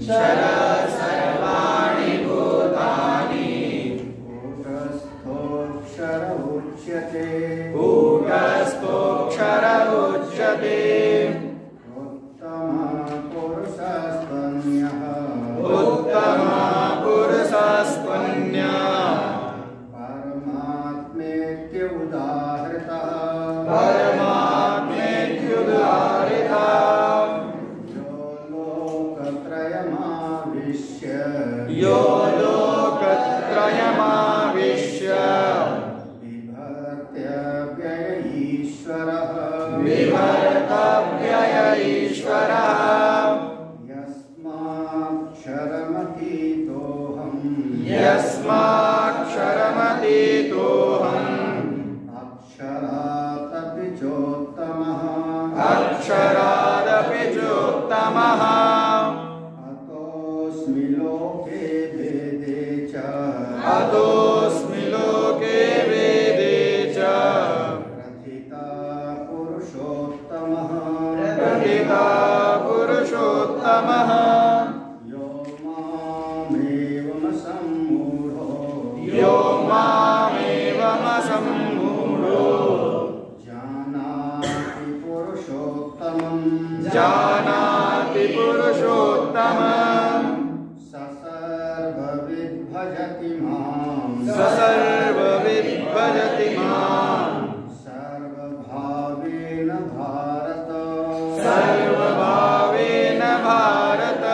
क्षरः सर्वाणि भूतानि कूटस्थोऽक्षर उच्यते कूटस्थोऽक्षर उच्यते उत्तमः पुरुषस्त्वन्यः उत्तमः पुरुषस्त्वन्यः परमात्मेत्य उदाहृतः परमात्मेत्युदाहृतः यो लोकत्रयमाविश्य यो लोकत्रयमाविश्य बिभर्त्य ईश्वरः बिभर्त्यव्यय ईश्वरः यस्माक्षरमतीतोऽहम् अक्षरादपि चोत्तमः अक्षरादपि चोत्तमः अतोऽस्मि लोके वेदे च अतोऽस्मि लोके वेदे च प्रथिता पुरुषोत्तमः प्रथिता पुरुषोत्तमः यो मामेवमसम्मूढो यो मामेवमसम्मूढो जानाति पुरुषोत्तमम् जानाति पुरुषोत्तमम् स सर्वविद् भजति माम् स सर्वविद् भजति माम् सर्वभावेन भारत सर्वभावेन भारत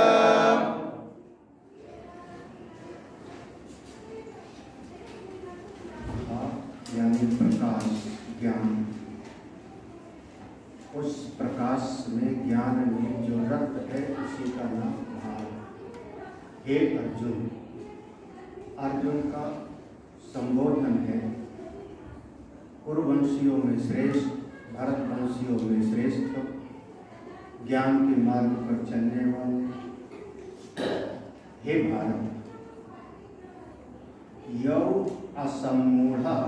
यानी प्रकाश ज्ञान, उस प्रकाश में ज्ञान में जो रक्त है उसी का नाम भाव। हे अर्जुन, अर्जुन का संबोधन है कुरुवंशियों में श्रेष्ठ, भरतवंशियों में श्रेष्ठ, ज्ञान के मार्ग पर चलने वाले। हे भारत, यौ असम्मूढ़ः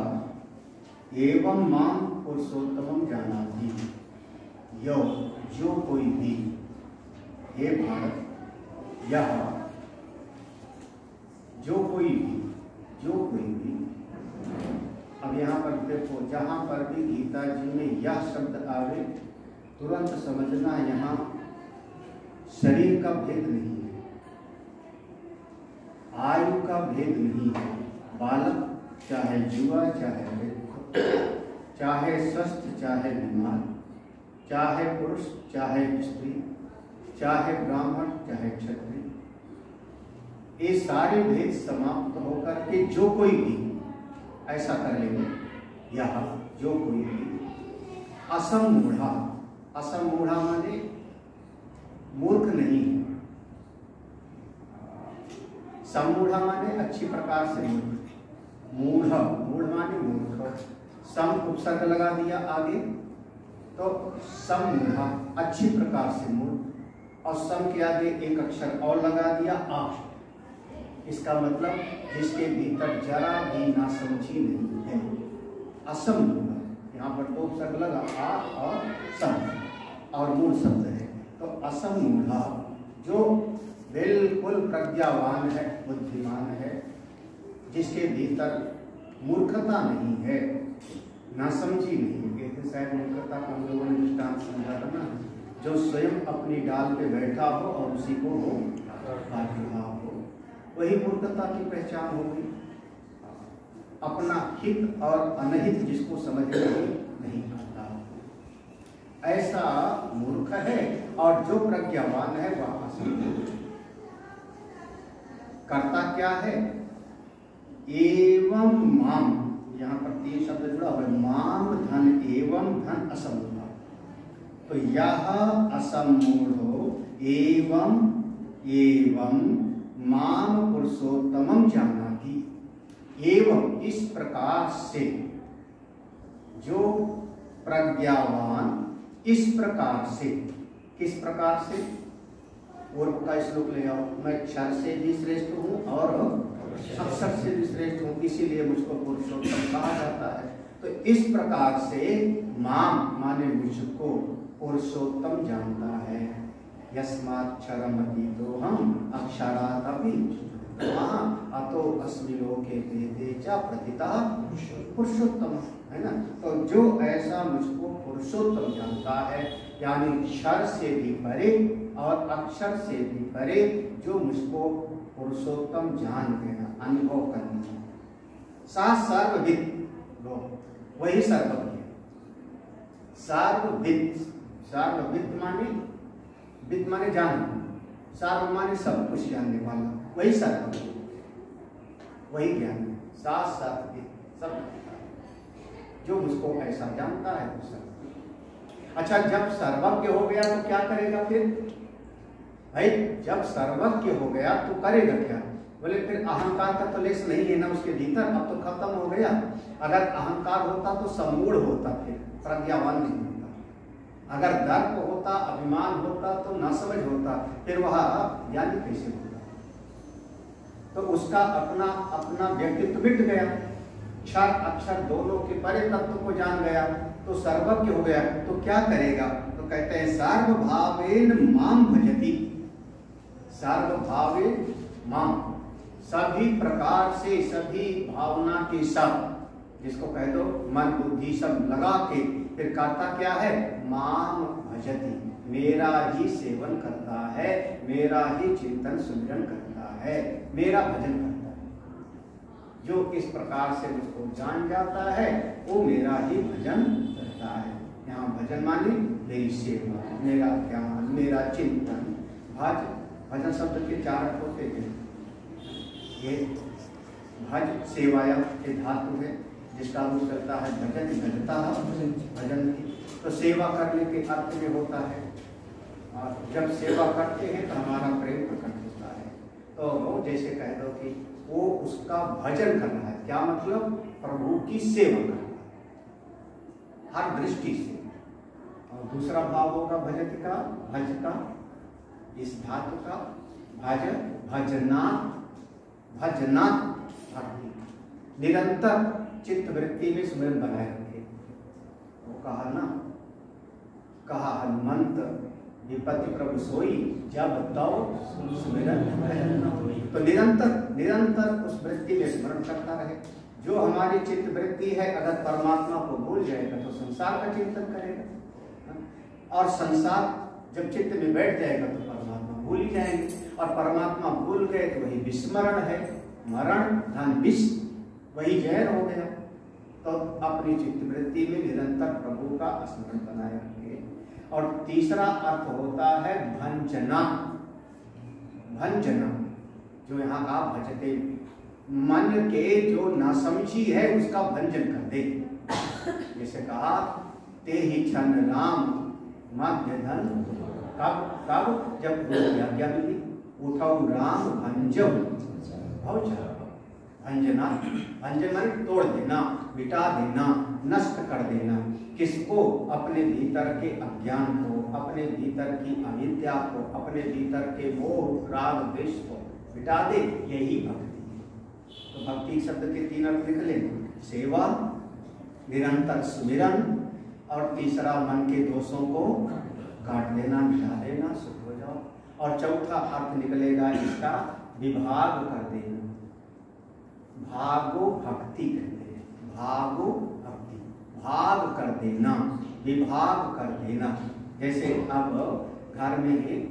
एवं मां पुरुषोत्तमं जानाति। यौ जो कोई भी, हे भारत, यह जो कोई भी, अब यहाँ पर देखो, जहाँ पर भी गीता जी में यह शब्द आवे तुरंत समझना यहाँ शरीर का भेद नहीं है, आयु का भेद नहीं है। बालक चाहे युवा, चाहे वृद्ध, चाहे स्वस्थ, चाहे बीमार, चाहे पुरुष, चाहे स्त्री, चाहे ब्राह्मण, चाहे क्षत्रिय, ये सारे भेद समाप्त होकर के जो कोई भी ऐसा कर लेंगे, यह जो कोई भी असम्मूढ़ा, असम्मूढ़ा माने मूर्ख नहीं है, सम्मूढ़ा माने अच्छी प्रकार से मूर्ख, मूढ़, मूढ़ माने मूर्ख, सम उपसर्ग लगा दिया आगे तो सम्मूढ़ा अच्छी प्रकार से मूर्ख, और सम के आगे एक अक्षर और लगा दिया आ। इसका मतलब जिसके भीतर जरा भी नासमझी नहीं है, असम्मूढ़। यहाँ पर दो उपसर्ग लगा आ और सम, और मूल शब्द है, तो असम्मूढ़ा जो बिल्कुल प्रज्ञावान है, बुद्धिमान है, जिसके भीतर मूर्खता नहीं है, नासमझी नहीं है। शायद मूर्खता को हम लोगों ने दृष्टांत समझा था ना, जो स्वयं अपनी डाल पे बैठा हो और उसी को वो काट रहा हो, वही मूर्खता की पहचान होगी। अपना हित और अनहित जिसको समझ नहीं आता, ऐसा मूर्ख है। और जो प्रज्ञावान है वह असम्मूढ़। कर्ता क्या है? एवं माम, यहाँ पर तीन शब्द जुड़ा हुआ है, माम धन एवं धन असम्मूढ़। तो यह असम्मूढ़ो एवं माम पुरुषोत्तमम जानाति। एवं इस प्रकार से, जो प्रज्ञावान इस प्रकार से, किस प्रकार से? पूर्व का श्लोक ले आओ, मैं क्षर से भी श्रेष्ठ हूँ और अक्षर से भी श्रेष्ठ हूँ, इसीलिए मुझको पुरुषोत्तम कहा जाता है। तो इस प्रकार से माम माने मुझको पुरुषोत्तम जानता है। यस्माक्षरमतीतोऽहम् अक्षरादपि अतो अस्मि लोके वेदे च प्रतितः पुरुषोत्तम, है ना। तो जो ऐसा मुझको पुरुषोत्तम जानता है, यानी क्षर से भी परे और अक्षर से भी परे, जो मुझको पुरुषोत्तम जान लेना, अनुभव करनी चाहिए। सा सर्वविद, वही सर्वज्ञ। सर्वविद, सर्वविद माने, विद माने जानना, सर्व माने सब कुछ जानने वाला, वही सर्वज्ञ, वही ज्ञान है। सा सर्वविद, सब जो मुझको ऐसा जानता है वो सर्वज्ञ। अच्छा, जब सर्वज्ञ हो गया तो क्या करेगा फिर? भाई जब सर्वज्ञ हो गया तो करेगा क्या? बोले फिर अहंकार का तो लेस नहीं है ना उसके भीतर, अब तो खत्म हो गया। अगर अहंकार होता तो सम्मूढ़ होता, फिर प्रज्ञावान नहीं होता। अगर दर्प होता, अभिमान होता तो न समझ होता, फिर वह ज्ञानी कैसे होता? तो उसका अपना अपना व्यक्तित्व मिट गया। क्षर अक्षर दोनों के परे तत्व को जान गया तो सर्वज्ञ हो गया। तो क्या करेगा? तो कहते हैं सर्वभावेन माम भजति। सर्वभावेन माम, सभी प्रकार से, सभी भावना के साथ, जिसको कह दो मन बुद्धि सब लगा के, फिर करता क्या है? माम भजति, मेरा ही सेवन करता है, मेरा ही चिंतन सुमिरन करता है, मेरा भजन करता है। जो इस प्रकार से मुझको जान जाता है वो मेरा ही भजन करता है। यहाँ भजन माने मेरी सेवा, मेरा ज्ञान, मेरा चिंतन। भजन शब्द के 4 अर्थ होते हैं। ये भज सेवाया के धातु है, जिसका अर्थ करता है भजन, भजता भजन। तो सेवा करने के अर्थ में होता है, और जब सेवा करते हैं तो हमारा प्रेम प्रकट होता है। तो वो जैसे कह दो कि वो उसका भजन करना है। क्या मतलब? प्रभु की सेवा करना हर दृष्टि से। और दूसरा भाव होगा भजत का, भज का, इस धातु का भज, भजनात्, भजनात् भक्ति, निरंतर चित्त वृत्ति में स्मरण बनाए रखे। वो कहा ना, कहा हनुमंत विपत्ति प्रभु सोई, जब तव स्मरण भजन न होई। तो निरंतर निरंतर उस वृत्ति में स्मरण करता रहे। जो हमारी चित्त वृत्ति है, अगर परमात्मा को भूल जाएगा तो संसार का चिंतन करेगा, और संसार जब चित्त में बैठ जाएगा तो परमात्मा भूल ही जाएंगे, और परमात्मा भूल गए तो वही विस्मरण है। मरण धन विष, वही जहर हो गया। तो अपनी चित्त वृत्ति में निरंतर प्रभु का स्मरण बनाए रखे। और तीसरा अर्थ होता है भंजना। भंजना, जो यहाँ आप भजते, मन के जो नासमझी है उसका भंजन कर दे। जैसे कहा ते ही क्षण राम मध्य धन, कब कब? जब आज्ञा मिली, उठाओ राम भंजो भंजना। भंजन माने तोड़ देना, मिटा देना, नष्ट कर देना। किसको? अपने भीतर के अज्ञान को, अपने भीतर की अविद्या को, अपने भीतर के मोह राग द्वेष को मिटा दे, यही भक्ति है। तो भक्ति शब्द के 3 अर्थ निकले, सेवा, निरंतर सुमिरन, और तीसरा मन के दोषों को काट देना, मिटा देना, सुख हो जाओ। और चौथा अर्थ निकलेगा इसका विभाग कर देना। भागो भक्ति कहते हैं, भागो भक्ति, भाग कर देना, विभाग कर देना। जैसे अब घर में एक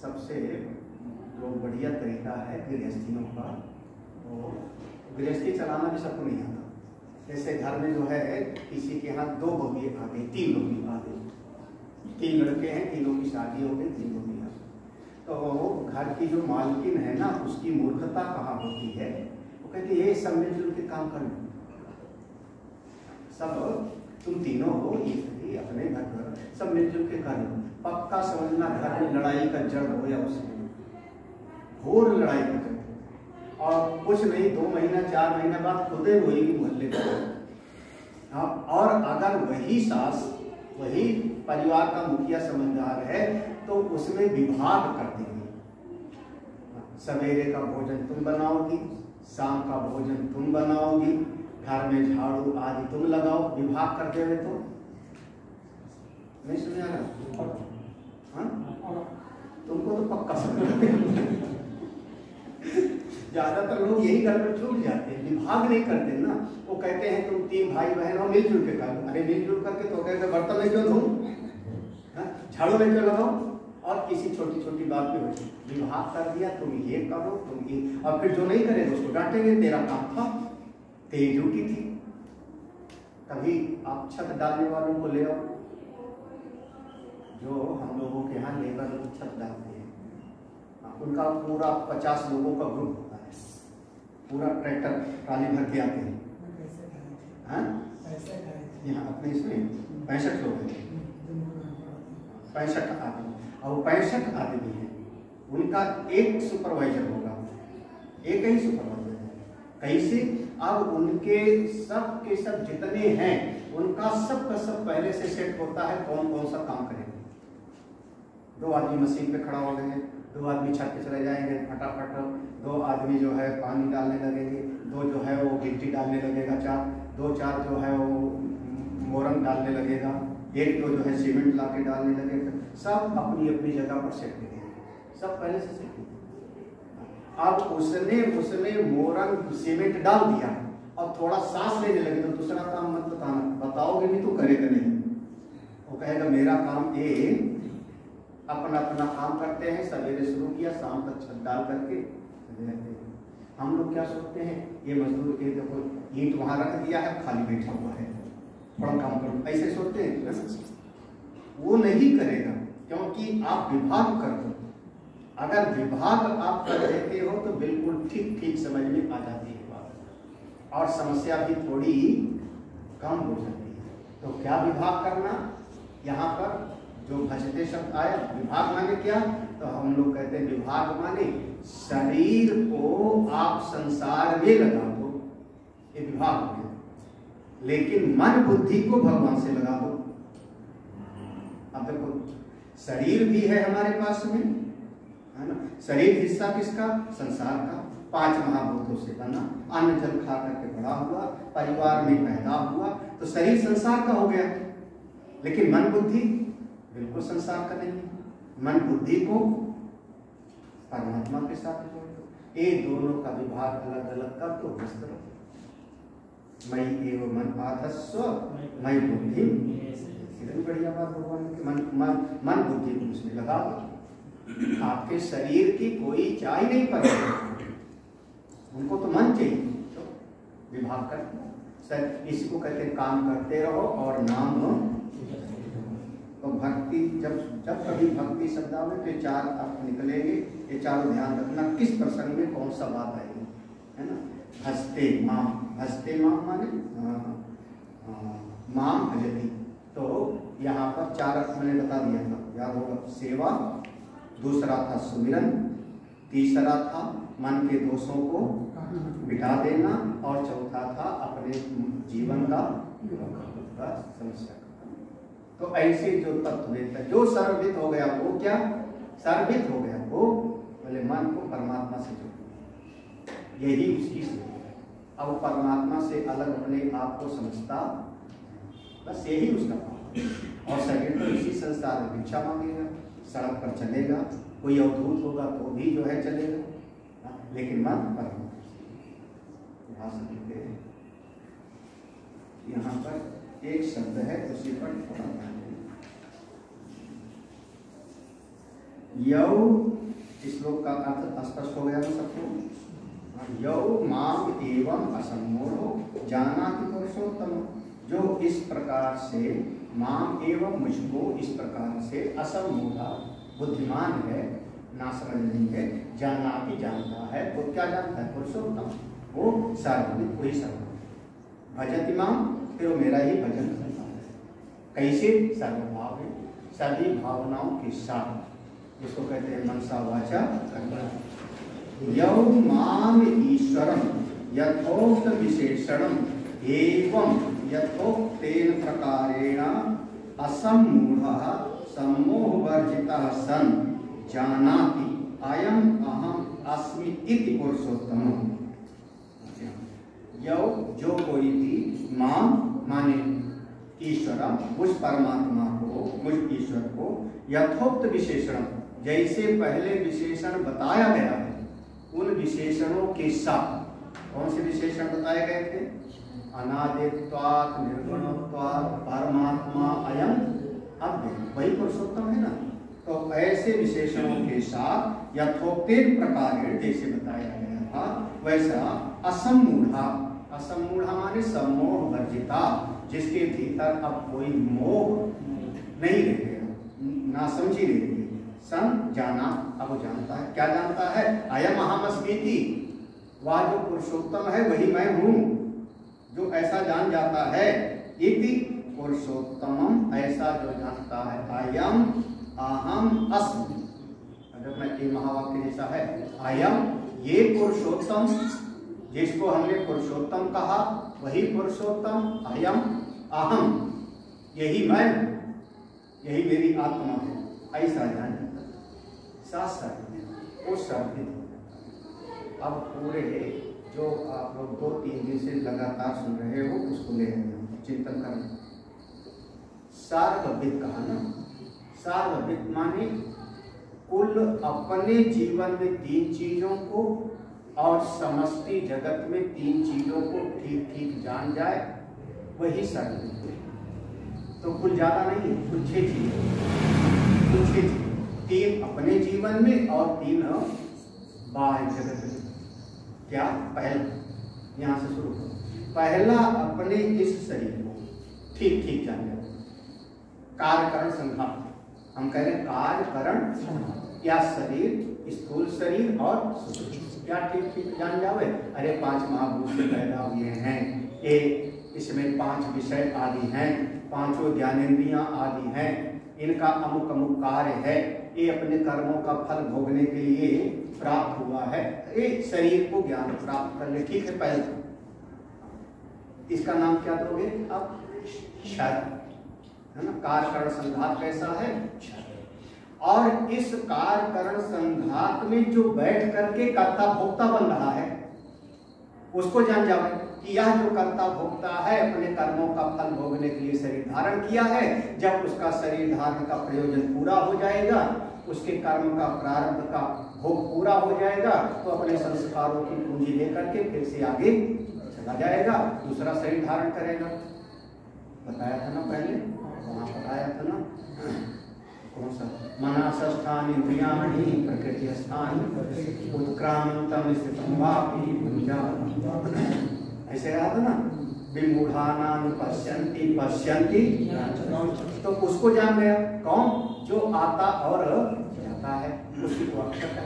सबसे जो बढ़िया तरीका है गृहस्थियों का, तो गृहस्थी चलाना भी सबको नहीं आता। जैसे घर में जो है किसी के यहाँ 2 बहू आ गई, 3 बहू आ गई, 3 लड़के हैं, तीनों की शादी हो गई, 3 बहू। तो घर की जो मालकिन है ना, उसकी मूर्खता कहाँ होती है? वो कहती है ये सब मिलजुल के काम कर लो, सब तुम तीनों हो, ये अपने घर पर सब मिलजुल के कर लो। पक्का समझना घर में लड़ाई का जड़ हो या उसमें घोर लड़ाई का जड़, और कुछ नहीं 2 महीना 4 महीने बाद खुदे रोएगी मोहल्ले का। और अगर वही सास, वही परिवार का मुखिया समझदार है तो उसमें विभाग कर देंगे। सवेरे का भोजन तुम बनाओगी, शाम का भोजन तुम बनाओगी, घर में झाड़ू आदि तुम लगाओ, विभाग कर देवे तो नहीं समझ आ रहा? हाँ, तुमको तो पक्का समझ ज्यादातर लोग यही गड़बड़ छूट जाते हैं, विभाग नहीं करते ना। वो कहते हैं तुम 3 भाई बहन हो, मिलजुल के करो। अरे मिलजुल करके तो कहते बर्तन में क्यों धो, झाड़ू में क्यों लगाओ, और किसी छोटी छोटी बात पे हो विभाग कर दिया, तुम ये करो, तुम ये, और फिर जो नहीं करेगा उसको डांटेंगे, तेरा काम था, तेरी ड्यूटी थी। कभी आप छत डालने वालों को ले आओ, जो हम लोगों के यहाँ लेबर छत डालते हैं, उनका पूरा 50 लोगों का ग्रुप होता है, पूरा ट्रैक्टर ट्राली भर के आते हैं। यहाँ अपने इसमें 65 लोग हैं, 65 आदमी, और 65 आदमी हैं, उनका एक सुपरवाइजर होगा, एक ही सुपरवाइजर है। कैसे? अब उनके सब के सब जितने हैं उनका सब का सब पहले से सेट होता है, कौन कौन सा काम करेंगे। 2 आदमी मशीन पे खड़ा हो गए, 2 आदमी छत पे चले जाएंगे फटाफट, 2 आदमी जो है पानी डालने लगेंगे, 2 जो है वो गिट्टी डालने लगेगा, 4 जो है वो मोरंग डालने लगेगा, 1 जो है सीमेंट लाके डालने लगेगा। सब अपनी अपनी जगह पर सेट करेंगे, सब पहले से सेट। अब उसने मोरंग सीमेंट डाल दिया और थोड़ा सांस लेने लगे तो दूसरा काम मत बताना, बताओगे नहीं तो करेगा नहीं। वो कहेगा मेरा काम ये, अपना अपना काम करते हैं, सवेरे शुरू किया शाम तक छत डाल करके चले जाते हैं। हम लोग क्या सोचते हैं, ये मजदूर के देखो ईंट वहां रख दिया है, खाली बैठा हुआ है, थोड़ा काम करो, ऐसे सोचते हैं। वो नहीं करेगा, क्योंकि आप विभाग कर दो। अगर विभाग आप कर देते हो तो बिल्कुल ठीक ठीक समझ में आ जाती है बात, और समस्या भी थोड़ी कम हो जाती है। तो क्या विभाग करना, यहाँ पर जो भजते शब्द आया, विभाग माने क्या, तो हम लोग कहते हैं विभाग माने शरीर को आप संसार में लगा दो, ये विभाग हो गया। लेकिन मन बुद्धि को भगवान से लगा दो। अब देखो शरीर भी है हमारे पास में, है ना। शरीर हिस्सा किसका, संसार का, 5 महाभूतों से बना, अन्न जल खा करके बड़ा हुआ, परिवार में पैदा हुआ, तो शरीर संसार का हो गया। लेकिन मन बुद्धि बिल्कुल संसार का नहीं है। मन बुद्धि को परमात्मा के साथ जोड़ दो, ये दोनों का विभाग अलग अलग कर दो, मस्त रहो। मई एव मन आधस्व मई बुद्धि, इतनी बढ़िया बात भगवान की। मन बुद्धि को उसमें लगा दो। आपके शरीर की कोई चाह नहीं पड़ेगी, उनको तो मन चाहिए, तो विभाग कर सर, इसको कहते काम करते रहो और नाम लो। तो भक्ति जब कभी भक्ति शब्द आवे तो 4 अर्थ निकलेंगे, ये चारों ध्यान रखना, किस प्रसंग में कौन सा बात आएगी, है ना। भजते माम, भजते माम माने माम भजती, तो यहाँ पर 4 अर्थ मैंने बता दिया था, याद होगा। सेवा, दूसरा था सुमिरन, तीसरा था मन के दोषों को मिटा देना, और चौथा था अपने जीवन का समस्या। तो ऐसे जो तत्ववेद है, जो सर्वविद हो गया वो क्या, सर्वविद हो गया वो बोले मन को परमात्मा से जोड़, यही उसकी सेवा है। अब वो परमात्मा से अलग अपने आप को समझता, बस यही उसका काम। और शरीर तो इसी संसार में भिक्षा मांगेगा, सड़क पर चलेगा, कोई अवधूत होगा तो भी जो है चलेगा, लेकिन मन परमात्मा। यहाँ पर एक शब्द है, उसी पर थोड़ा ध्यान दें। यौ, इस श्लोक का अर्थ स्पष्ट हो गया ना सबको। यौ माम एवं असम्मोढ़ो जानाति पुरुषोत्तम, जो इस प्रकार से माम एवं मुझको इस प्रकार से असम्मोढ़ा बुद्धिमान है, ना समझ नहीं है, जानाति जानता है, वो क्या जानता है, पुरुषोत्तम, वो सर्वविद, वही सर्वविद। भजति माम, फिर वो मेरा ही भजन करता है। कैसे, सर्वभाव है, सभी भावनाओं के साथ, इसको कहते हैं मनसा वाचा कर्म। यौ माम ईश्वरम यथोक्त विशेषणम एवं यथोक्तेन प्रकारेण असम्मूढ़ः सम्मोहवर्जितः सन् जानाति अयम अहम अस्मि इति पुरुषोत्तमम्। यौ, जो कोई भी, माम माने ईश्वर, उस परमात्मा को मुझ ईश्वर को यथोक्त विशेषण, जैसे पहले विशेषण बताया गया है उन विशेषणों के साथ। कौन से विशेषण बताए गए थे? अनादित्वात् निर्गुणत्वात् परमात्मा अयम अव्यय, वही पुरुषोत्तम है ना। तो ऐसे विशेषणों के साथ यथोक्तेन प्रकार जैसे बताया गया था वैसा असम्मूढ़ा, असम्मूढ़ा माने सम्मोह वर्जिता, जिसके भीतर अब कोई मोह नहीं रह गया, ना समझी नहीं रही। सन जाना, अब वो जानता है। क्या जानता है? अयम अहमस्मीति, वह जो पुरुषोत्तम है वही मैं हूँ, जो ऐसा जान जाता है। इति पुरुषोत्तमम, ऐसा जो जानता है। अयम अहम अस्मि, अगर मैं ये महावाक्य जैसा है। अयम, ये पुरुषोत्तम, जिसको हमने पुरुषोत्तम कहा वही पुरुषोत्तम। अयम अहम, यही मैं, यही मेरी आत्मा है, ऐसा जान जाता है। साथ साथ वो साबित हो जाता है। अब पूरे जो आप लोग 2-3 दिन से लगातार सुन रहे हो उसको ले चिंतन करना। सार्वविद कहा ना, सार्वविद माने कुल अपने जीवन में 3 चीजों को और समष्टि जगत में 3 चीजों को ठीक ठीक जान जाए, वही सार्वविद है। तो कुल ज्यादा नहीं है, कुल 6 चीजें, कुल 6 चीजें, 3 अपने जीवन में और 3 बाह्य जगत में। क्या? पहला, यहां से शुरू करो। पहला, अपने इस शरीर को ठीक ठीक जान जाए। कार्यकरण संघात, हम कह रहे हैं कार्यकरण संघात, या शरीर, स्थूल शरीर और सूक्ष्म, क्या ठीक ठीक जान जावे। अरे 5 महाभूत पैदा हुए हैं, ये इसमें 5 विषय आदि हैं, 5 ज्ञानेंद्रियां आदि हैं, इनका अमुक अमुक कार्य है, ये अपने कर्मों का फल भोगने के लिए प्राप्त हुआ है। ये शरीर को ज्ञान प्राप्त कर ले, ठीक है। पहले इसका नाम क्या दोगे अब? क्षर, है ना। कार्यकरण संघात कैसा है? क्षर। और इस कार्यकरण संघात में जो बैठ करके कर्ता भोक्ता बन रहा है उसको जान जाओ कि यह जो कर्ता भोक्ता है अपने कर्मों का फल भोगने के लिए शरीर धारण किया है। जब उसका शरीर धारण का प्रयोजन पूरा हो जाएगा, उसके कर्म का प्रारंभ का भोग पूरा हो जाएगा, तो अपने संस्कारों की पूंजी लेकर के फिर से आगे चला जाएगा, दूसरा शरीर धारण करेगा। बताया था ना पहले, वहां बताया था ना, कौन सा? मनसस्थान इंद्रियाणि प्रकृति स्थान उत्क्रांतम स्थितम वापि भुंजान, ऐसे रहा था ना। विमूढ़ानां पश्यन्ति पश्यन्ति, तो उसको जान गया। कौन? जो आता और जाता है, उसकी को अक्षर है।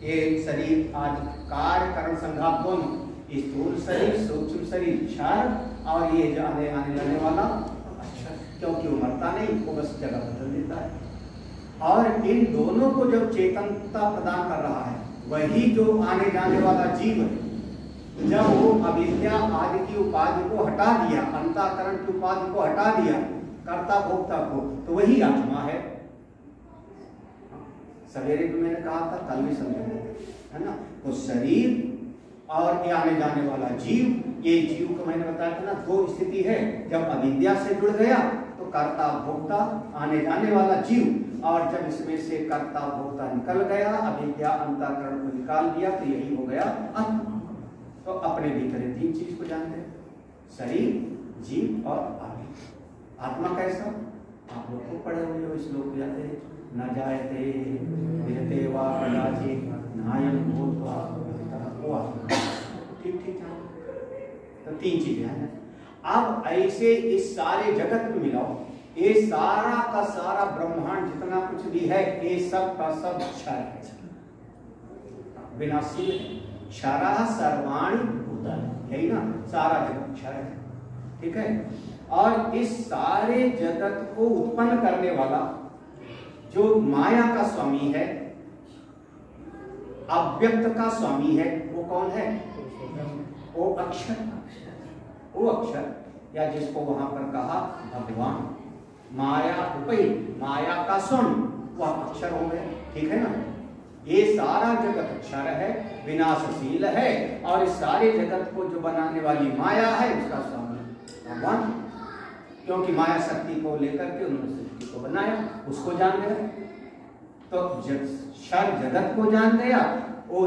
ये शरीर आज कार्यकरण संघात दोनों, स्थूल शरीर, सूक्ष्म शरीर, क्षर, और ये आने जाने वाला अक्षर, क्योंकि वो मरता नहीं, वो बस जगह बदल देता है। और इन दोनों को जब चेतनता प्रदान कर रहा है, वही जो आने जाने वाला जीव है, जब वो अविद्या आदि की उपाधि को हटा दिया, अंतःकरण की उपाधि को हटा दिया, कर्ता भोक्ता को, तो वही आत्मा है। सवेरे भी मैंने कहा था, कल भी समझा है ना। तो शरीर और ये आने जाने वाला जीव, ये जीव को मैंने बताया था ना, 2 स्थिति है। जब अविद्या से जुड़ गया तो कर्ता भोक्ता, आने जाने वाला जीव, और जब इसमें से कर्ता भोक्ता निकल गया, अविद्या अंतःकरण को निकाल दिया, तो यही हो गया आत्मा। तो अपने भीतर 3 चीज को जानते हैं, शरीर, जीव और आत्मा। आत्मा कैसा? आप लोग को पढ़े हुए हो, श्लोक याद है, न जायते विरते वा कदाचित् नायं भूत्वा, वो आत्मा ठीक ठीक है। तो 3 चीजें हैं। अब ऐसे इस सारे जगत में मिलाओ, ये सारा का सारा ब्रह्मांड जितना कुछ भी है, ये सब का सब क्षर है, विनाशी है। क्षरः सर्वाणि भूतानि, यही ना, सारा जगत क्षर है, ठीक है। और इस सारे जगत को उत्पन्न करने वाला जो माया का स्वामी है, अव्यक्त का स्वामी है, वो कौन है? वो अक्षर, वो अक्षर, या जिसको वहां पर कहा भगवान। माया उपई, माया का स्वामी, वह अक्षर हो गए, ठीक है ना। ये सारा जगत अक्षर है, विनाशशील है, और इस सारे जगत को जो बनाने वाली माया है, उसका स्वामी भगवान। क्योंकि माया शक्ति को लेकर के उन्होंने सृष्टि को बनाया, उसको जान गया। तो क्षर जगत को जान गया, वो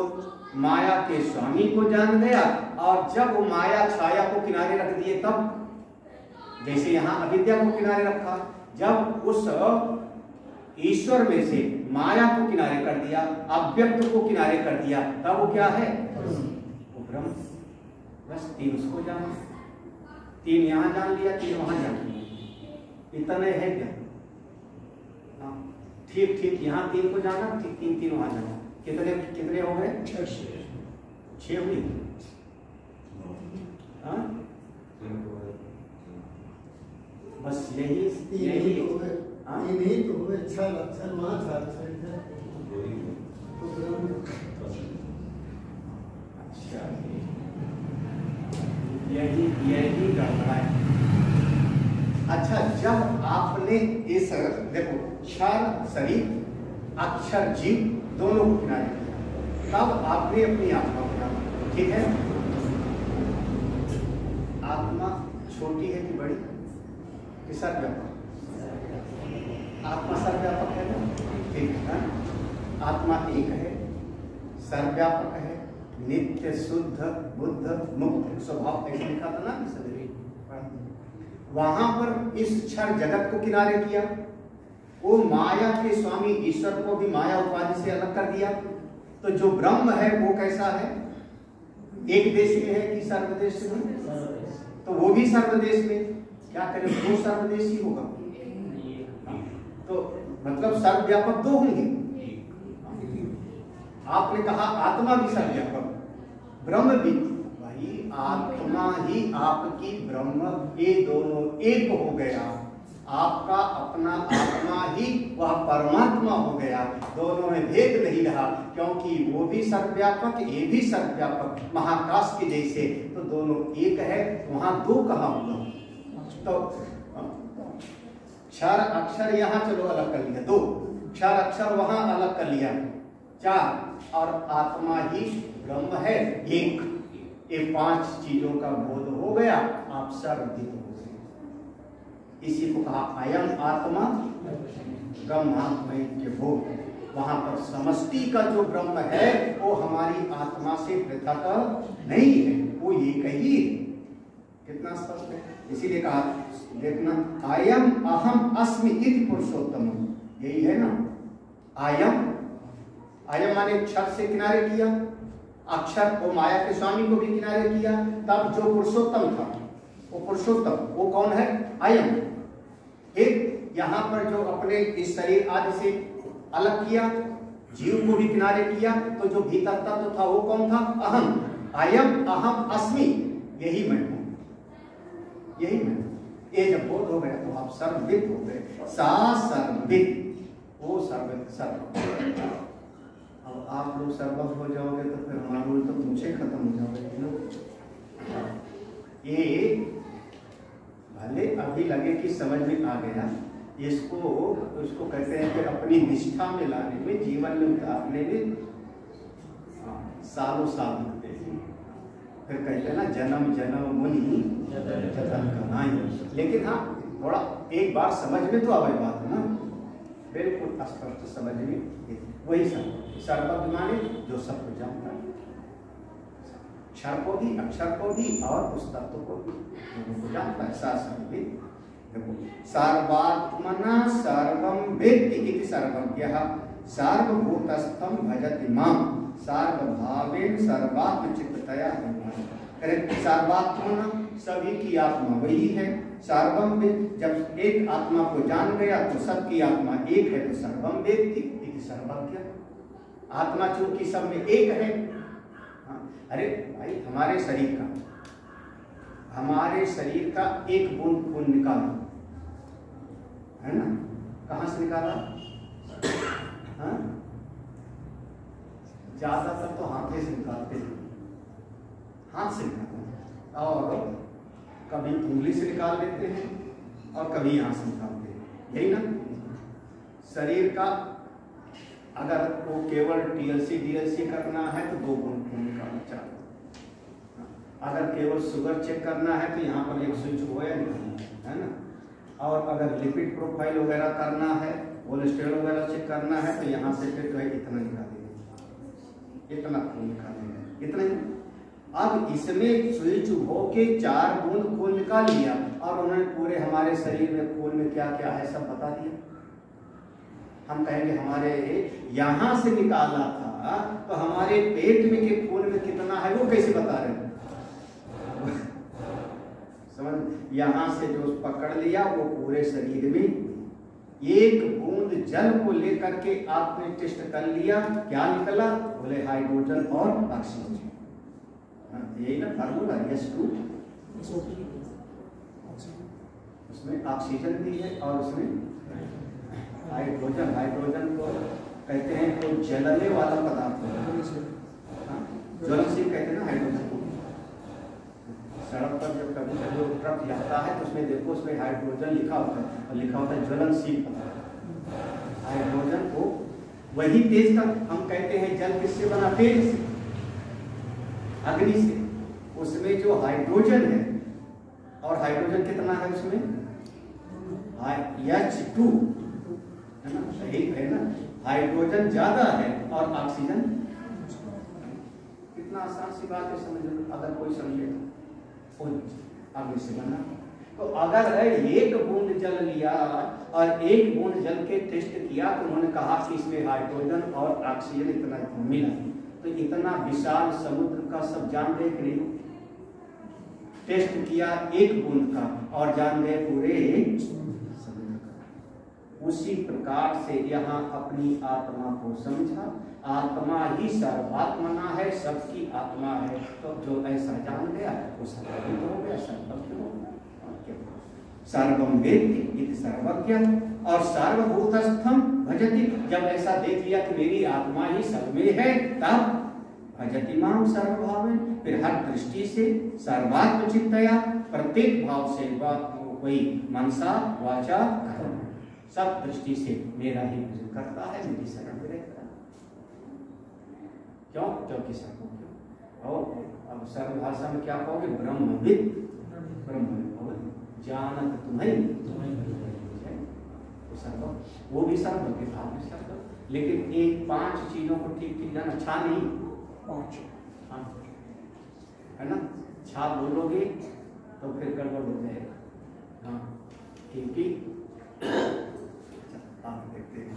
माया के स्वामी को जान गया, और जब वो माया छाया को किनारे रख दिए तब, जैसे यहाँ अविद्या को किनारे रखा, जब उस ईश्वर में से माया को किनारे कर दिया, अव्यक्त को किनारे कर दिया, तब वो क्या है? वो ब्रह्म। बस तीन उसको जाना, तीन यहाँ जान लिया, तीन वहां जान लिया, इतने है क्या? ठीक ठीक, यहाँ तीन को जाना, ठीक तीन तीन वहां जाना, कितने कितने हो गए? छह हुई। बस यही यही नहीं तो हुए छह लक्षण वहाँ था। अच्छा, यही गड़बड़ा है। अच्छा, जब आपने इस देखो क्षर शरीर अक्षर जीव दोनों को किनारे किया, तब आपने अपनी आत्मा को जाना। ठीक है, आत्मा छोटी है कि बड़ी कि सर्वव्यापक? आत्मा सर्वव्यापक है ना? ठीक है, आत्मा एक है, सर्वव्यापक है, नित्य शुद्ध बुद्ध मुक्त स्वभाव, ऐसा लिखा था ना शरीर। वहां पर इस क्षर जगत को किनारे किया, वो माया के स्वामी ईश्वर को भी माया उपाधि से अलग कर दिया। तो जो ब्रह्म है वो कैसा है? एक देश में है कि सर्वदेश में? तो वो भी सर्वदेश में, क्या करें, वो सर्वदेशी होगा। तो मतलब सर्वव्यापक दो होंगे। आपने कहा आत्मा भी सर्वव्यापक, ब्रह्म भी, भाई आत्मा ही आपकी ब्रह्म, ये दोनों एक हो गया। आपका अपना आत्मा ही वह परमात्मा हो गया, दोनों में भेद नहीं रहा, क्योंकि वो भी सर्वव्यापक, ये भी सर्वव्यापक, महाकाश के जैसे। तो दोनों एक है, वहां दो कहाँ हुआ? तो क्षर अक्षर यहाँ चलो अलग कर लिया, दो क्षर अक्षर वहां अलग कर लिया, चार, और आत्मा ही ब्रह्म है एक। ये पांच चीजों का बोध हो गया, आप सर्वविदित हो गए। इसी को कहा अयम आत्मा ब्रह्मात्मय के बोध। वहां पर समष्टि का जो ब्रह्म है वो हमारी आत्मा से पृथक नहीं है, वो एक ही है। कितना स्पष्ट है? इसीलिए कहा, देखना, अयम अहम अस्मि इति पुरुषोत्तम, यही है ना। अयम, अयम माने क्षर से किनारे किया, अक्षर को माया के स्वामी को भी किनारे किया, तब जो पुरुषोत्तम था वो पुरुषोत्तम, वो कौन है? अयम। फिर यहाँ पर जो अपने इस शरीर आदि से अलग किया, जीव को भी किनारे किया, तो जो भीतर तत्व था वो कौन था? अहम। अयम अहम अस्मि, यही मैं हूं, यही मैं। ये जब बोध हो गया तो आप सर्वविद हो गए। सा सर्वविद, वो सर्वविद सर्व। अब आप लोग सर्वज्ञ हो जाओगे तो फिर हमारे तो पूछे खत्म हो जाओगे। ये भले अभी लगे कि समझ में आ गया, इसको कहते हैं कि अपनी निष्ठा में लाने में, जीवन में उतारने में सालों साल लगते हैं। फिर कहते हैं ना, जन्म जन्म मुनि जतन कनाई। लेकिन हाँ, थोड़ा एक बार समझ में तो आवे बात है ना, बिल्कुल स्पष्ट समझ में। वही सर्वज्ञ माने जो सबको जानता है, क्षर को भी अक्षर को भी और उस तत्व को भी दोनों जानता है। सर्वविद, देखो, सर्वात्मना सर्वं वेत्ति इति सर्वज्ञः सर्वभूतस्थं भजति मां सर्वभावेन सर्वात्मचित्ततया। सर्वात्मना, सभी की आत्मा वही है। सर्वं वेद, जब एक आत्मा को जान गया तो सबकी आत्मा एक है, तो सर्वं वेत्ति इति सर्वज्ञ। आत्मा चूंकि सब में एक है। अरे भाई, हमारे शरीर का एक बूंद खून निकाला है ना, कहां से निकाला? ज्यादातर तो हाथे से निकालते हैं, हाथ से निकालते, और कभी उंगली से निकाल लेते हैं और कभी यहाँ से निकालते हैं, यही ना। शरीर का अगर वो केवल TLC DLC करना है तो 2 बूंद खून निकालना चाहिए। अगर केवल शुगर चेक करना है तो यहाँ पर एक स्विच हो या निकालना है ना। और अगर लिपिड प्रोफाइल वगैरह करना है, कोलेस्ट्रॉल वगैरह चेक करना है, तो यहाँ से फिर जो है इतना निकालेंगे, इतना खून निकालेंगे, इतना ही। अब इसमें स्विच होके 4 बूंद खून निकाल लिया और उन्होंने पूरे हमारे शरीर में खून में क्या क्या है सब बता दिया। हम कहेंगे हमारे यहाँ से निकाला था तो हमारे पेट में के खून में कितना है वो कैसे बता रहे हैं? समझ, यहाँ से जो पकड़ लिया वो पूरे शरीर में, 1 बूंद जल को लेकर के आपने टेस्ट कर लिया, क्या निकला? बोले हाइड्रोजन और ऑक्सीजन। यही ना फार्मूला, H2, उसमें ऑक्सीजन भी है और उसमें हाइड्रोजन। हाइड्रोजन को कहते हैं कोई जलने वाला पदार्थ है, ज्वलनशील कहते हैं ना हाइड्रोजन को। सड़क पर जब कभी जो ट्रक जाता है तो उसमें देखो, उसमें हाइड्रोजन लिखा होता है और लिखा होता है ज्वलनशील पदार्थ। हाइड्रोजन को वही तेज का हम कहते हैं जल किससे बना? तेज से, अग्नि से। उसमें जो हाइड्रोजन है, और हाइड्रोजन कितना है उसमें? H2 है ना, सही है ना। हाइड्रोजन ज्यादा है और ऑक्सीजन, कितना आसान सी बात है, समझ लो अगर कोई समझे अग्नि से बना। तो अगर 1 बूंद जल लिया और 1 बूंद जल के टेस्ट किया तो उन्होंने कहा कि इसमें हाइड्रोजन और ऑक्सीजन इतना मिला, तो इतना विशाल समुद्र का सब जान गए कि नहीं? टेस्ट किया 1 बूंद का और जान गए पूरे समुद्र का। उसी प्रकार से यहाँ अपनी आत्मा को समझा, आत्मा ही सर्वात्मना है, सबकी आत्मा है। तो जो ऐसा जान गया वो सर्वज्ञ हो गया, सर्वज्ञ हो गया। सर्वम वेत्ति इति सर्वज्ञ और सर्वभूतस्थम भजति। जब ऐसा देख लिया कि मेरी आत्मा ही सब में है, तब भजति माम सर्वभावेन, फिर हर दृष्टि से सर्वात्म चित्तया, प्रत्येक भाव से कोई मनसा वाचा कर्म, सब दृष्टि से मेरा ही भजन करता है, मेरी शरण में रहता है। क्यों? क्योंकि सर्वज्ञ। और अब सर्व भाषा में क्या कहोगे? ब्रह्मविद, ब्रह्म जानत तुम्हें, वो भी सर्वज्ञ था, लेकिन एक 5 चीजों को ठीक ठीक जाना, अच्छा नहीं 5 है ना, छा बोलोगे तो फिर गड़बड़ हो जाएगा। हाँ, क्योंकि आप देखते हैं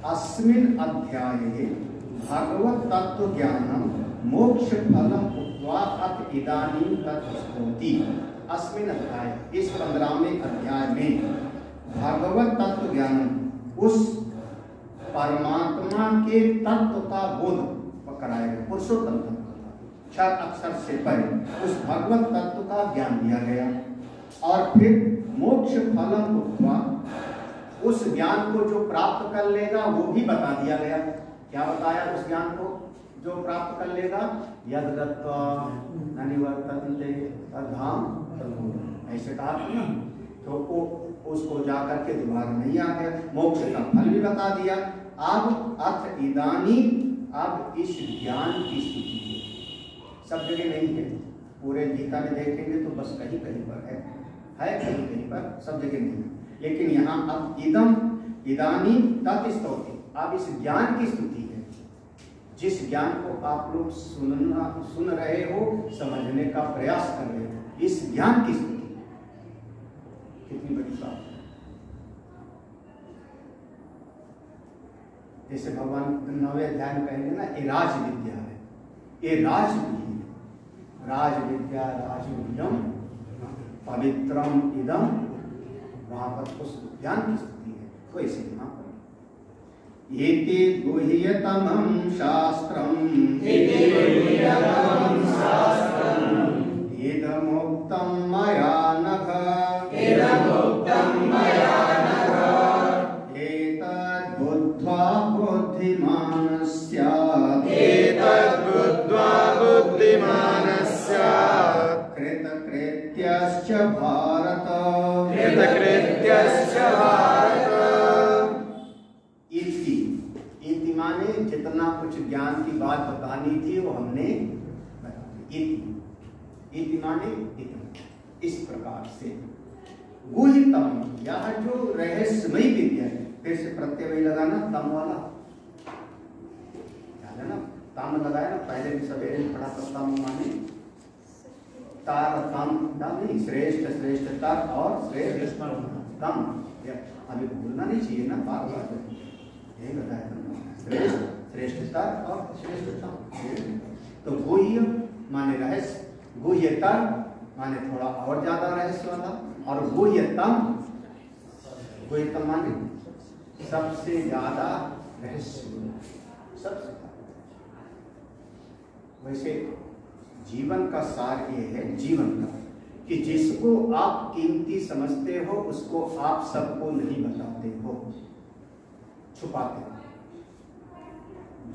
अस्मिन् अध्याये भगवत तत्व ज्ञानम मोक्ष फलम उक्त्वा अथ इदानीं तत्स्तौति। अस्मिन् अध्याय, इस 15वें अध्याय में भगवत तत्व ज्ञानम, उस परमात्मा के तत्व का बोध कराएगा, पुरुषोत्तम तत्व का, क्षर अक्षर से परे उस भगवत तत्व का ज्ञान दिया गया। और फिर मोक्ष फलम उक्त्वा, उस ज्ञान को जो प्राप्त कर लेगा वो भी बता दिया गया। क्या बताया उस ज्ञान को जो प्राप्त कर लेगा? यद गत्वा न निवर्तन्ते तद्धाम तद्भूतम्, ऐसे कहा था ना। तो वो उसको जाकर के दोबारा नहीं आ गया, मोक्ष का फल भी बता दिया। अब अथ इदानी, अब इस ज्ञान की स्थिति है, सब जगह नहीं है, पूरे गीता में देखेंगे तो बस कहीं कहीं पर है कहीं कहीं पर, सब जगह नहीं है। लेकिन यहाँ अब इदम इदानी तत्स्तौति, अब इस ज्ञान की स्तुति है, जिस ज्ञान को आप लोग सुन रहे हो, समझने का प्रयास कर रहे हो, इस ज्ञान की स्तुति। कितनी बड़ी बात है। जैसे भगवान 9वें अध्याय में कहेंगे ना, ये राज विद्या है, ये राज भी है, राज विद्या राजविद्यम पवित्रम इदम, वहां पर उस ज्ञान की स्तुति है। तो ऐसे यहाँ पर एति गुह्यतमं शास्त्रम् इदमुक्तं मया नघ एतद्बुद्ध्वा बुद्धिमान् स्यात् कृतकृत्यश्च भारत इति माने जितना कुछ ज्ञान की बात बतानी थी वो हमने बता दी। इति माने इतना, इस प्रकार से गुह्यतम, यह जो रहस्यमयी विद्या है, फिर से प्रत्यय वही लगाना तम वाला, याद है ना, तम लगाया ना, पहले भी सवेरे पढ़ा था, तम माने तार तम, नहीं श्रेष्ठ श्रेष्ठ तर और श्रेष्ठ तम, अभी भूलना नहीं चाहिए ना, बार बार यही बताया था, श्रेष्ठ श्रेष्ठतर और श्रेष्ठतम। तो गुह्य माने रहस्य, गुह्यतर माने थोड़ा और ज्यादा रहस्य वाला, और गुह्यतम, गुह्यतम माने सबसे ज्यादा रहस्य, सबसे ज्यादा। वैसे जीवन का सार ये है, जीवन का, कि जिसको आप कीमती समझते हो उसको आप सबको नहीं बताते हो, छुपाते हो।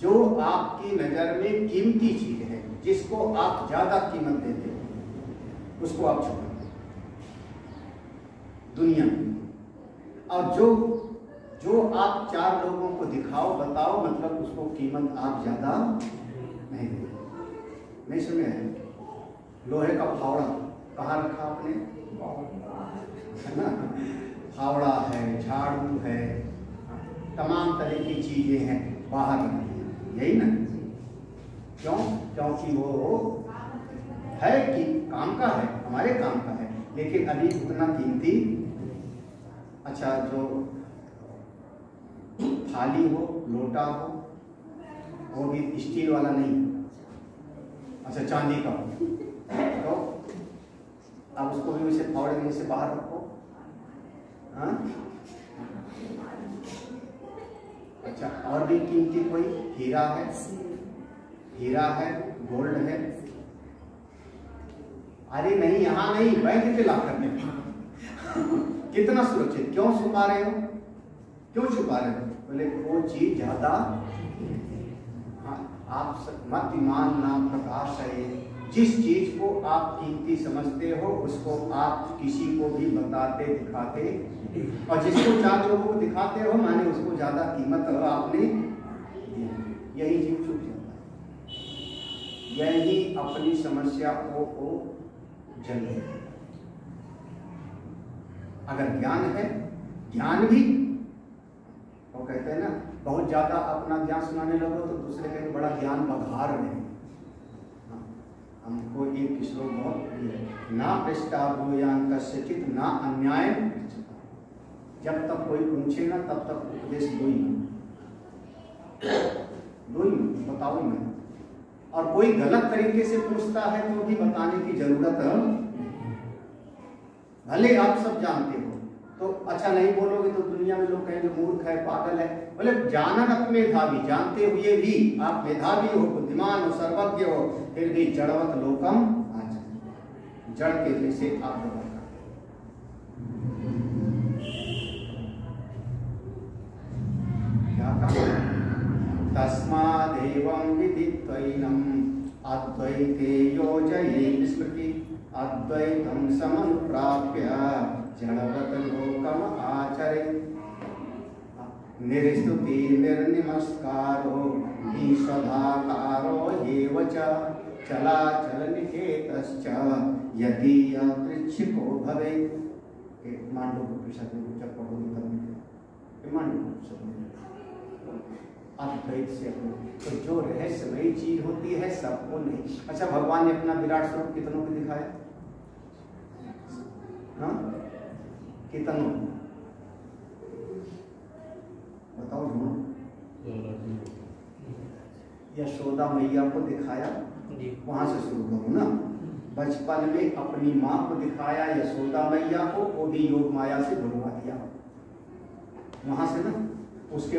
जो आपकी नजर में कीमती चीज है, जिसको आप ज्यादा कीमत देते हो, उसको आप छुपाते हो दुनिया में। और जो आप चार लोगों को दिखाओ बताओ, मतलब उसको कीमत आप ज्यादा नहीं देते। नहीं सुने हैं? लोहे का फावड़ा कहाँ रखा आपने, है ना, फावड़ा है, झाड़ू है, तमाम तरह की चीजें हैं बाहर रखी, यही ना, क्यों? क्योंकि वो है कि काम का है, हमारे काम का है, लेकिन अभी उतना कीमती। अच्छा, जो थाली हो, लोटा हो, वो भी स्टील वाला नहीं, अच्छा चांदी का हो, तो अब उसको भी उसे फावड़े में से बाहर रखो। हाँ, अच्छा, और भी कीमती कोई हीरा है, हीरा है, गोल्ड है, अरे नहीं यहाँ नहीं, बैंक के लॉकर में कितना सुरक्षित, क्यों छुपा रहे हो, क्यों छुपा रहे हो? बोले वो चीज ज्यादा, आप मतिमान नाम प्रकाश है, जिस चीज को आप कीमती समझते हो उसको आप किसी को भी बताते दिखाते, और जिसको चार लोगों को दिखाते हो माने उसको ज्यादा कीमत आपने, यही जीव छूट जाता है, यही अपनी समस्या को जल है। अगर ज्ञान है, ज्ञान भी, वो कहते हैं ना, बहुत ज्यादा अपना ज्ञान सुनाने लगो तो दूसरे के बड़ा ज्ञान बघार रहे। हमको एक श्लोक बहुत प्रिय है, ना पृष्ठाभूयान कस्यचित ना अन्याय, जब तक कोई पूछे ना तब तक उपदेश दो ही बताओ ही ना, और कोई गलत तरीके से पूछता है तो भी बताने की जरूरत है, भले आप सब जानते हो। तो अच्छा नहीं बोलोगे तो दुनिया में लोग कहेंगे मूर्ख है, पागल है। बोले जानत मेधावी, जानते हुए भी आप मेधावी हो, बुद्धिमान हो, सर्वज्ञ हो, फिर भी जड़वत लोकम आचरण, जड़ के जैसे आप व्यवहार क्या कहा, तस्मादेवं विदित्वैनम् अद्वैते योजयेत् स्मृति, अद्वैतं समनुप्राप्य जड़वत लोकम आचरेत्। निर्स्तुति निर्निमस्कारो निषधाकारो एव च चलाचल निकेतश्च यदि यदृच्छिको भवेत्। मांडूक्योपनिषद में जब पढ़ोगे तब मांडूक्योपनिषद में अद्वैत से तो जो रहस्यमयी चीज होती है सबको नहीं। अच्छा, भगवान ने अपना विराट स्वरूप कितनों को दिखाया? हाँ, कितनों? बताओ ढूंढो। यशोदा मैया को दिखाया, वहां से शुरू करो ना। बचपन में अपनी माँ को दिखाया यशोदा मैया को, वो भी योग माया से बुलवा दिया वहां से ना। उसके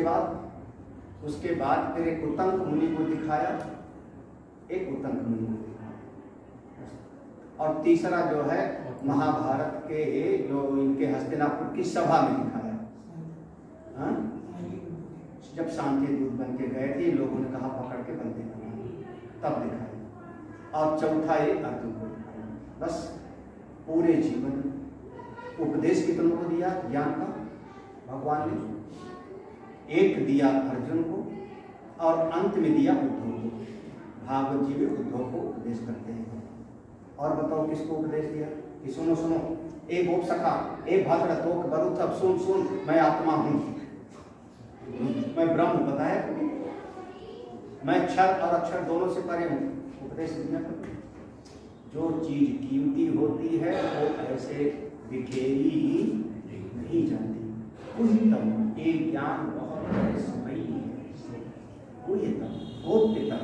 बाद फिर एक उत्तंक मुनि को दिखाया, एक उत्तंक मुनि को दिखाया, और तीसरा जो है महाभारत के जो इनके हस्तिनापुर की सभा में दिखाया। हाँ? जब शांति दूत बन के गए थे, लोगों ने कहा पकड़ के बंदे बना, तब दिखाया। और चौथा एक अर्जुन को दिखाया। बस पूरे जीवन उपदेश कितनों को दिया ज्ञान का? भगवान ने एक दिया अर्जुन को, और अंत में दिया उद्धव को। भागवत जी में उद्धव को उपदेश करते हैं। और बताओ किसको उपदेश दिया? कि सुनो सुनो, ए गोप सखा, ए भद्र तोक बरुथब, सुन सुन मैं आत्मा हूँ, मैं ब्रह्म बताया कभी, मैं क्षर और अक्षर दोनों से परे हूँ, उपदेश दिया कभी। जो चीज कीमती होती है वो ऐसे बिखेरी ही नहीं जाती। गुह्यतम, ये ज्ञान बहुत रहस्यमयी है। गुह्यतम, गोप्यतम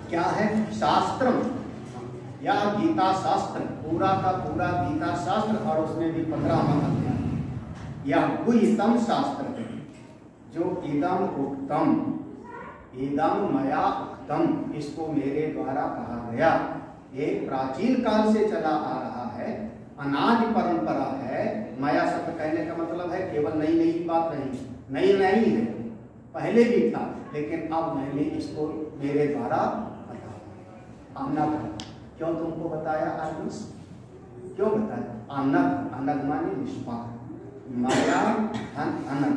क्या है? शास्त्रम या गीता शास्त्र, पूरा का पूरा गीता शास्त्र और उसमें भी 15वां अध्याय। यह गुह्यतम शास्त्र है जो इदम उक्तम, इदम मया उक्तम, इसको मेरे द्वारा कहा गया। ये प्राचीन काल से चला आ रहा है, अनादि परंपरा है। माया शब्द कहने का मतलब है केवल नई नई बात नहीं, नई नहीं है, पहले भी था, लेकिन अब मैंने इसको मेरे द्वारा बताया। अनग, क्यों तुमको बताया? आत्मा क्यों बताया? अनग, अनग माने निष्पाप, माया धन अनग।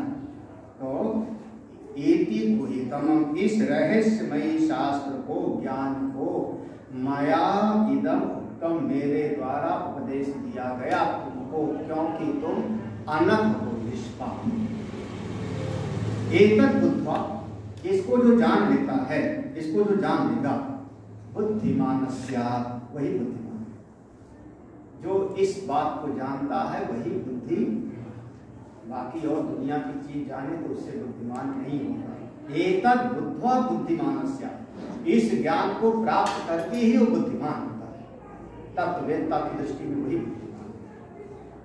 तो एति गुह्यतमम, इस रहस्यमयी शास्त्र को, ज्ञान को मया इदम उत्तम, मेरे द्वारा उपदेश दिया गया तुमको, क्योंकि तुम अनंत हो, निष्पाप। एतत् बुद्ध्वा, इसको जो जान लेता है, इसको जो जान लेगा, बुद्धिमान स्यात्, वही बुद्धिमान। जो इस बात को जानता है वही बुद्धि, बाकी और दुनिया की चीज जाने तो उससे बुद्धिमान नहीं होगा। एतत् बुद्ध्वा बुद्धिमान स्यात्, इस ज्ञान को प्राप्त करके ही वो बुद्धिमान होता है। तत्ववेदता की दृष्टि में वही बुद्धिमान है।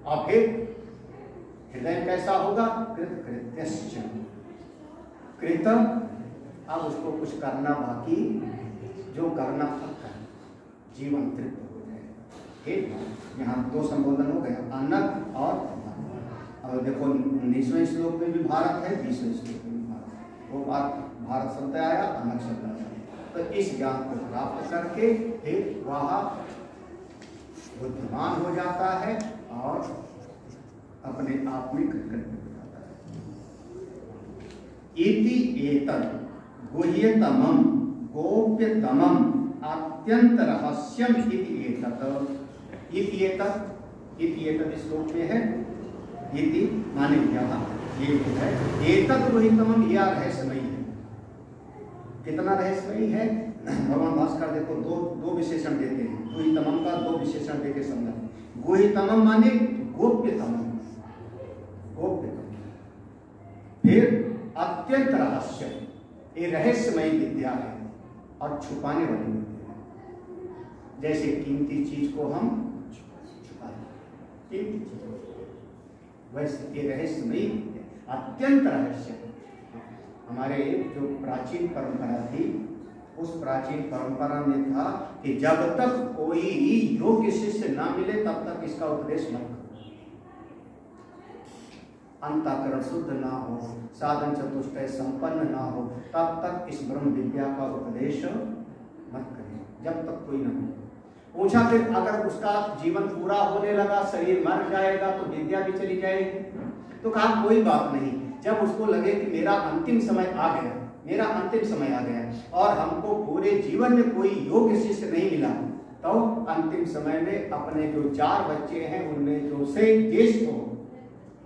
और फिर हृदय कैसा होगा? कृत कृत्यश्च, कृत, अब उसको कुछ करना बाकी, जो करना था जीवन तृप्त हो जाए। ठीक, यहाँ दो संबोधन हो गया, अनग और देखो 19वें श्लोक में भी भारत है, 20वें श्लोक में भी भारत। वो बात भारत शब्द आया, अनग शब्द आया। तो इस ज्ञान को प्राप्त करके फिर वह बुद्धिमान हो जाता है और अपने आप में कृतकृत्य हो जाता है। इति एतत् गुह्यतमं गोप्यतमं अत्यंत रहस्यम इति एतत्। इति एतत् श्लोक में है, इति माने क्या, ये है एतत् गुह्यतमं, यह रहस्यमयी है। कितना रहस्यमयी है? भगवान भास्कर देखो दो विशेषण देते हैं, गुह्यतमं का दो विशेषण देके समझा। गुह्यतमं माने गोप्यतमं, गोप्यतम। फिर अत्यंत रहस्य, ये रहस्यमयी विद्या है और छुपाने वाली विद्या है। जैसे कीमती चीज को हम छुपाते, कीमती चीज वैसे ये रहस्यमयी विद्या, अत्यंत रहस्य। हमारे जो प्राचीन परंपरा थी, उस प्राचीन परंपरा में था कि जब तक कोई योग्य शिष्य ना मिले तब तक इसका उपदेश मत करो। अंतःकरण शुद्ध ना हो, साधन चतुष्टय संपन्न ना हो, तब तक इस ब्रह्म विद्या का उपदेश मत करें, जब तक कोई ना हो। पूछा फिर अगर उसका जीवन पूरा होने लगा, शरीर मर जाएगा तो विद्या भी चली जाएगी? तो कहा कोई बात नहीं, जब उसको लगे कि मेरा अंतिम समय आ गया, मेरा अंतिम समय आ गया और हमको पूरे जीवन में कोई योग्य शिष्य नहीं मिला, तो अंतिम समय में अपने जो 4 बच्चे हैं उनमें जो से ज्येष्ठ हो,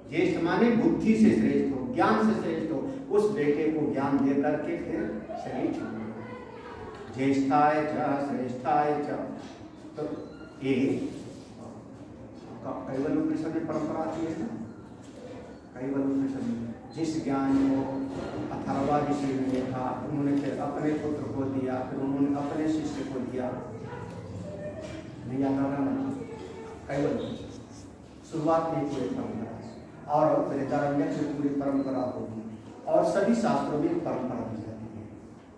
ज्येष्ठ माने बुद्धि से श्रेष्ठ हो, ज्ञान से श्रेष्ठ हो, उस बेटे को ज्ञान दे करके फिर शरीर छोड़ो। ज्येष्ठाय च श्रेष्ठाय च, तो ये कैवल्य उपनिषद में परंपरा आती है ना, कैवल्य उपनिषद में जिस ज्ञान को अथर्वा ऋषि ने देखा, उन्होंने फिर अपने पुत्र को दिया, फिर उन्होंने अपने शिष्य को दिया। नहीं आता ना, कैवल्य शुरुआत में पूरी परंपरा और वृदारण्यक में पूरी परंपरा होगी और सभी शास्त्रों में परंपरा दी जाती है।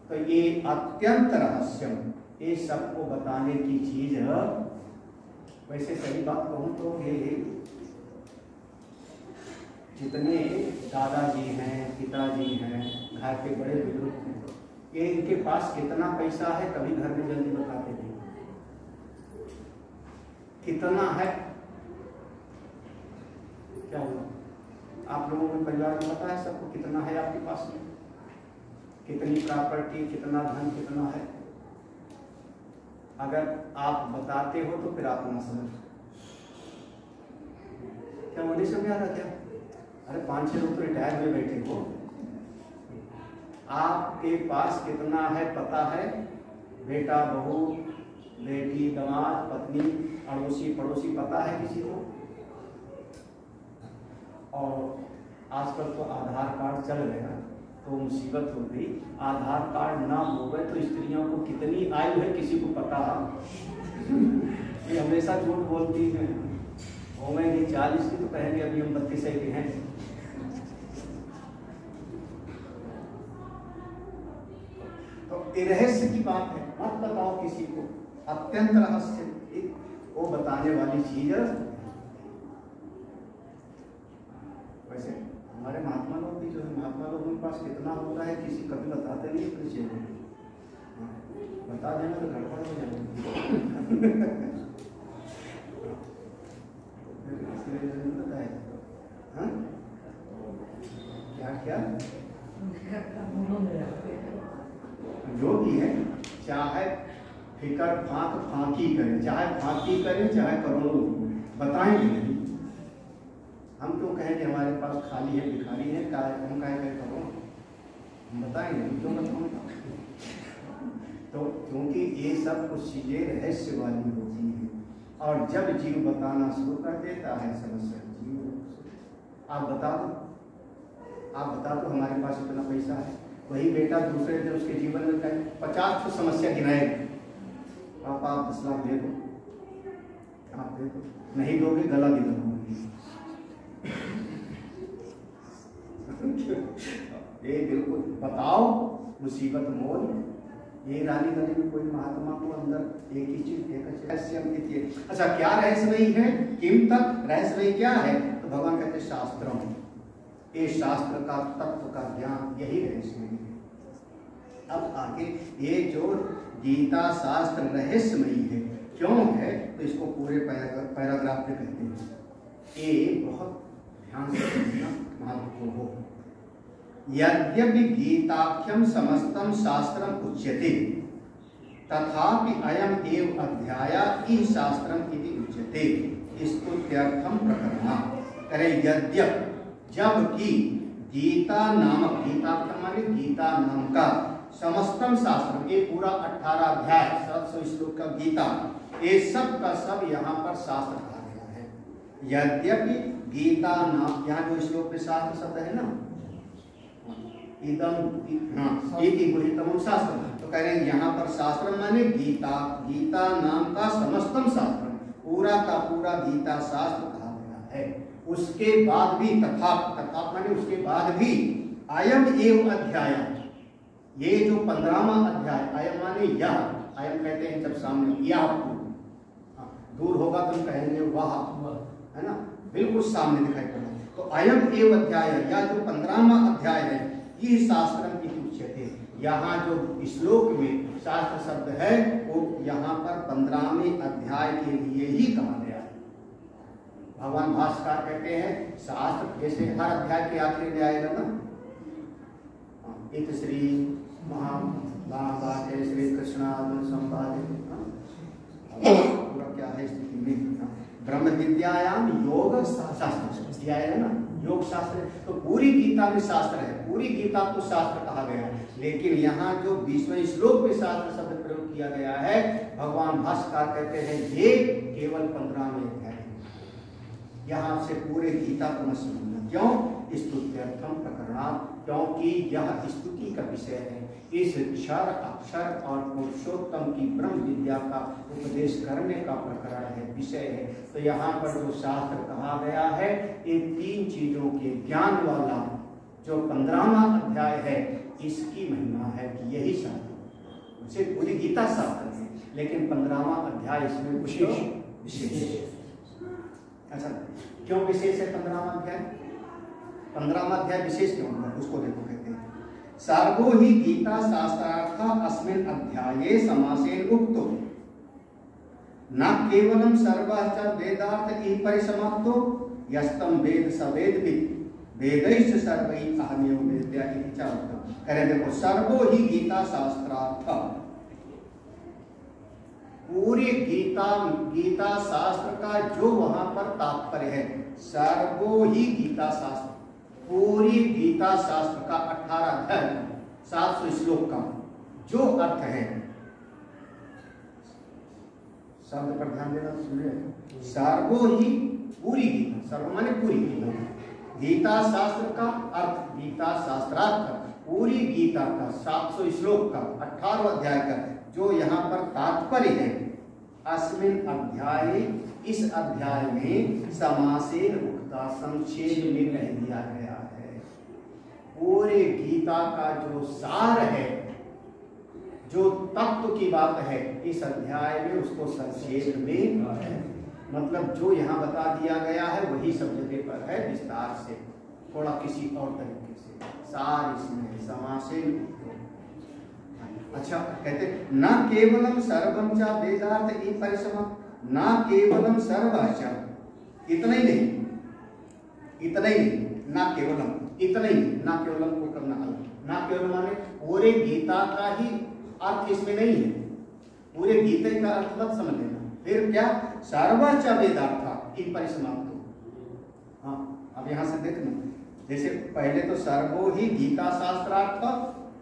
तो ये अत्यंत रहस्यम, ये सबको बताने की चीज है। वैसे सही बात कहूँ तो ये जितने दादाजी हैं, पिताजी हैं, घर के बड़े बुजुर्ग हैं, ये इनके पास कितना पैसा है कभी घर में जल्दी बताते नहीं। कितना है क्या हुआ? आप लोगों को परिवार में पता है सबको कितना है आपके पास में, कितनी प्रॉपर्टी, कितना धन, कितना है? अगर आप बताते हो तो फिर आप ना समझ। क्या मुझे समझ आ रहा क्या? अरे 5-6 लोग तो रिटायर हुए बैठे हो, आपके पास कितना है पता है? बेटा, बहू, बेटी, दामाद, पत्नी, अड़ोसी पड़ोसी पता है किसी को? और आजकल तो आधार कार्ड चल गया तो मुसीबत हो गई। आधार कार्ड ना हो गए तो स्त्रियों को कितनी आयु है किसी को पता? ये हमेशा झूठ बोलती हैं, होंगे 40 की तो कहेंगे अभी हम 32 के हैं। तो ये रहस्य की बात है, मत बताओ किसी को, अत्यंत रहस्य, वो बताने वाली चीज है। वैसे हमारे महात्मा लोग भी जो है, महात्मा लोगों के पास कितना होता है किसी कभी बताते नहीं अपने चेहरे में, बता देना तो गड़बड़ हो जाएगी। हाँ क्या क्या जो भी है, चाहे फिकर फांकी करें, चाहे फांकी करें, चाहे करोड़ों बताएंगे नहीं। हम क्यों कहेंगे हमारे पास खाली है, भिखारी है, हम कहेंगे करो, हम बताएंगे क्यों बताऊंगा? तो क्योंकि ये सब कुछ चीजें रहस्य वाली होती हैं, और जब जीव बताना शुरू कर देता है समस्या जीव। आप बता दो हमारे पास इतना पैसा है, वही बेटा दूसरे दिन उसके जीवन में 50 समस्या गिनाए, आप 10 लाख दे दो, आप दे दो, नहीं दोगे गला भी दबाओगे। ये बिल्कुल बताओ मुसीबत मोल। ये रानी गली में कोई महात्मा को अंदर एक ही चीज रहस्य। अच्छा, क्या रहस्यमयी है? किम तक रहस्यमयी क्या है? तो भगवान कहते हैं शास्त्रम, ये शास्त्र का तत्व का ज्ञान यही रहस्यमयी है। अब आगे ये जो गीता शास्त्र रहस्यमयी है क्यों है, तो इसको पूरे पैराग्राफ में कहते हैं। ये बहुत ध्यान से सुनना महत्वपूर्ण हो। यद्यपि गीताख्यम समस्तम शास्त्रम उच्यते तथापि अयम एव अध्याय इह शास्त्रम इति उच्यते स्तुत्यर्थम प्रकरणा। करे यद्यप, जबकि गीता नामक, गीताख्यम माने गीता नाम का, समस्तम शास्त्र, ये पूरा 18 अध्याय 700 श्लोक का गीता, ये सब का सब यहाँ पर शास्त्र कहा गया है। यद्यपि गीता नाम, यहाँ जो श्लोक में शास्त्र शब्द है ना, इदम, हाँ, तमम शास्त्र, तो कह रहे हैं यहाँ पर शास्त्र माने गीता, गीता नाम का समस्तम शास्त्र, पूरा का पूरा गीता शास्त्र कहा गया है। उसके बाद भी तथा माने उसके बाद भी अयम एव अध्याय, ये जो 15वां अध्याय, अयम माने यह, अयम कहते हैं जब सामने यह दूर होगा तो हम कहेंगे वाह, है ना, बिल्कुल सामने दिखाई पड़ रहा है। तो अयम एव अध्याय, या जो 15वां अध्याय है, ये शास्त्रम की उच्यते, यहाँ जो श्लोक में शास्त्र शब्द है वो यहाँ पर 15वें अध्याय के लिए ही कहा गया है। भगवान भास्कर कहते हैं शास्त्र जैसे हर अध्याय के आखिरी में आएगा ना, इत श्री महाभारत श्री कृष्णार्जुन संवाद, पूरा क्या है स्थिति में, ब्रह्म विद्यायाम योग शास्त्र आएगा ना, योग शास्त्र। तो पूरी गीता में शास्त्र है, पूरी गीता को शास्त्र कहा गया है, लेकिन यहाँ जो 20वें श्लोक में शास्त्र शब्द प्रयोग किया गया है, भगवान भास्कर कहते हैं ये केवल 15वें अध्याय है। यहाँ से पूरे गीता को न समझना। क्यों? स्तुत्यर्थम प्रकरणात्, क्योंकि यह स्तुति का विषय है। इस क्षर अक्षर और पुरुषोत्तम की ब्रह्म विद्या का उपदेश करने का प्रकरण है, विषय है। तो यहाँ पर जो शास्त्र कहा गया है, इन 3 चीजों के ज्ञान वाला जो 15वां अध्याय है, इसकी महिमा है कि यही शास्त्र, उसे पूरी गीता शास्त्र है, लेकिन 15वां अध्याय इसमें विशेष। अच्छा, क्यों विशेष है 15वां अध्याय? 15वां अध्याय विशेष क्यों है, उसको देखो। कहते हैं सर्वो ही गीता शास्त्रार्थ अस्मिन् अध्याये समासेन उक्तो, न केवलम सर्वश्च वेदार्थ इति परिसमाप्तो, यस्तम वेद सवेदवित् वेदैश्च सर्वैः अहमेव वेद्या इति च उक्तम्। कह रहे देखो, सर्वो ही गीता शास्त्रार्थ, पूरी गीता शास्त्र का जो वहां पर तात्पर्य है, सर्वो ही गीता शास्त्र, पूरी गीता शास्त्र का 18 अध्याय 700 श्लोक का जो अर्थ है, शब्द पर ध्यान देना, सुनिए। सर्वो ही पूरी गीता, सर्व माने पूरी गीता, गीता शास्त्र का अर्थ, गीता शास्त्रार्थ, पूरी गीता का 700 श्लोक का 18 अध्याय का जो यहाँ पर तात्पर्य है, अस्मिन अध्याय, इस अध्याय में समासेन उक्ता, संक्षेप में कह दिया गया है। पूरे गीता का जो सार है, जो तत्व की बात है, इस अध्याय में उसको संक्षेप में, मतलब जो यहाँ बता दिया गया है वही सब जगह पर है, विस्तार से, थोड़ा किसी और तरीके से सार इसमें समासेन। अच्छा, कहते न केवलम सर्वम च वेदार्थ ई परिसम, न केवलम सर्वच, इतना ही नहीं, इतना ही नहीं, न केवलम, इतना ही नहीं, न केवलम को करना अलग, न केवल माने पूरे गीता का ही अर्थ इसमें नहीं है, पूरे गीता का अर्थ मत समझ लेना। फिर क्या, सर्वच वेदार्थ ई परिसमाप्तो। हाँ, अब यहाँ से देखना, जैसे पहले तो सर्वो ही गीता शास्त्रार्थ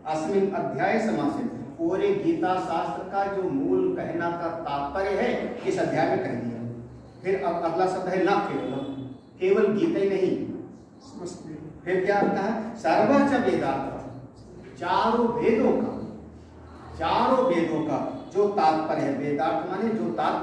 अस्मिन अध्याय समासेन, पूरे गीता शास्त्र का जो मूल कहना का तात्पर्य है इस अध्याय में कह दिया। फिर अब अगला शब्द है ना केवल, केवल गीता ही नहीं, फिर क्या कहा, सर्वच वेदार्थ, चारों वेदों का, चारों वेदों का जो तात्पर्य है, वेदार्थ माने जो तात्पर्य